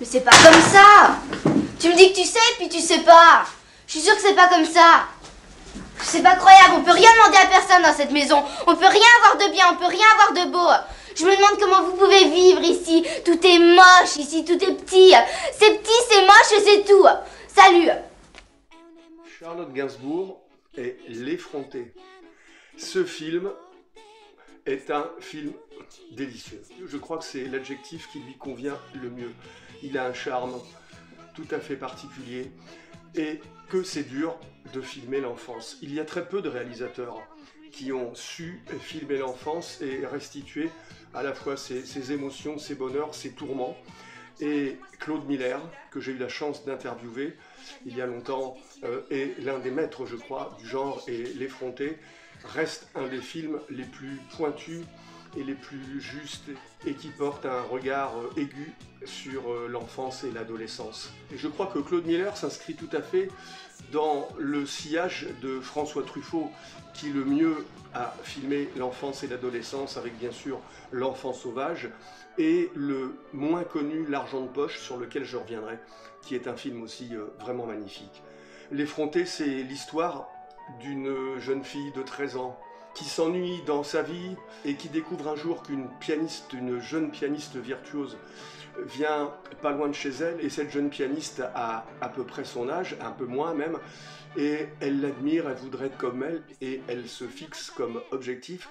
Mais c'est pas comme ça. Tu me dis que tu sais, puis tu sais pas. Je suis sûre que c'est pas comme ça. C'est pas croyable, on peut rien demander à personne dans cette maison. On peut rien avoir de bien, on peut rien avoir de beau. Je me demande comment vous pouvez vivre ici. Tout est moche ici, tout est petit. C'est petit, c'est moche et c'est tout. Salut. Charlotte Gainsbourg est l'effrontée. Ce film est un film délicieux. Je crois que c'est l'adjectif qui lui convient le mieux. Il a un charme tout à fait particulier et que c'est dur de filmer l'enfance. Il y a très peu de réalisateurs qui ont su filmer l'enfance et restituer à la fois ses émotions, ses bonheurs, ses tourments. Et Claude Miller, que j'ai eu la chance d'interviewer il y a longtemps, est l'un des maîtres, je crois, du genre, et l'effronté reste un des films les plus pointus et les plus justes et qui porte un regard aigu sur l'enfance et l'adolescence. Et je crois que Claude Miller s'inscrit tout à fait dans le sillage de François Truffaut, qui le mieux a filmé l'enfance et l'adolescence avec bien sûr L'Enfant sauvage, et le moins connu L'Argent de poche, sur lequel je reviendrai, qui est un film aussi vraiment magnifique. L'effronté, c'est l'histoire d'une jeune fille de 13 ans qui s'ennuie dans sa vie et qui découvre un jour qu'une pianiste, une jeune pianiste virtuose, vient pas loin de chez elle, et cette jeune pianiste a à peu près son âge, un peu moins même, et elle l'admire, elle voudrait être comme elle, et elle se fixe comme objectif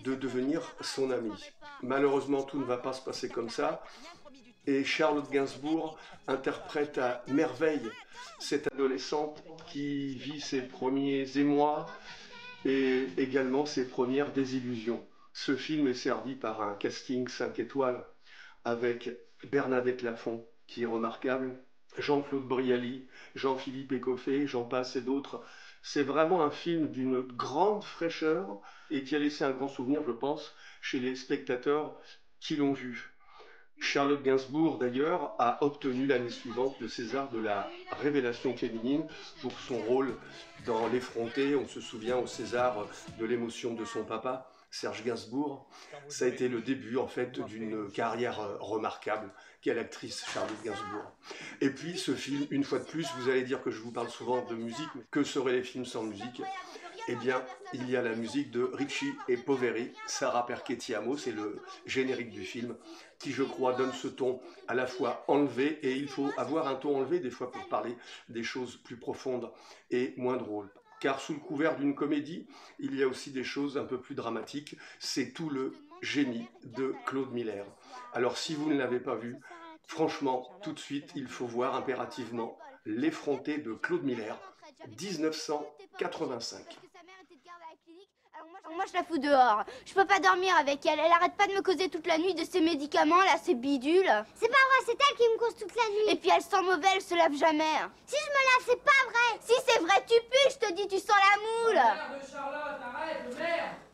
de devenir son amie. Malheureusement, tout ne va pas se passer comme ça, et Charlotte Gainsbourg interprète à merveille cette adolescente qui vit ses premiers émois et également ses premières désillusions. Ce film est servi par un casting 5 étoiles avec Bernadette Lafont, qui est remarquable, Jean-Claude Brialy, Jean-Philippe Écoffé, j'en passe et d'autres. C'est vraiment un film d'une grande fraîcheur et qui a laissé un grand souvenir, je pense, chez les spectateurs qui l'ont vu. Charlotte Gainsbourg, d'ailleurs, a obtenu l'année suivante le César de la révélation féminine pour son rôle dans L'Effronté. On se souvient au César de l'émotion de son papa, Serge Gainsbourg. Ça a été le début, en fait, d'une carrière remarquable. Quelle actrice, Charlotte Gainsbourg. Et puis, ce film, une fois de plus, vous allez dire que je vous parle souvent de musique, mais que seraient les films sans musique ? Eh bien, il y a la musique de Ricci et Poveri, Sarà perché ti amo, c'est le générique du film, qui, je crois, donne ce ton à la fois enlevé, et il faut avoir un ton enlevé des fois pour parler des choses plus profondes et moins drôles. Car sous le couvert d'une comédie, il y a aussi des choses un peu plus dramatiques. C'est tout le génie de Claude Miller. Alors si vous ne l'avez pas vu, franchement, tout de suite, il faut voir impérativement L'Effronté de Claude Miller, 1985. Moi je la fous dehors. Je peux pas dormir avec elle. Elle arrête pas de me causer toute la nuit de ses médicaments là, ces bidules. C'est pas vrai, c'est elle qui me cause toute la nuit. Et puis elle sent mauvais, elle se lave jamais. Si je me lave, c'est pas vrai. Si c'est vrai, tu pues, je te dis, tu sens la moule. Merde, Charlotte, arrête, merde.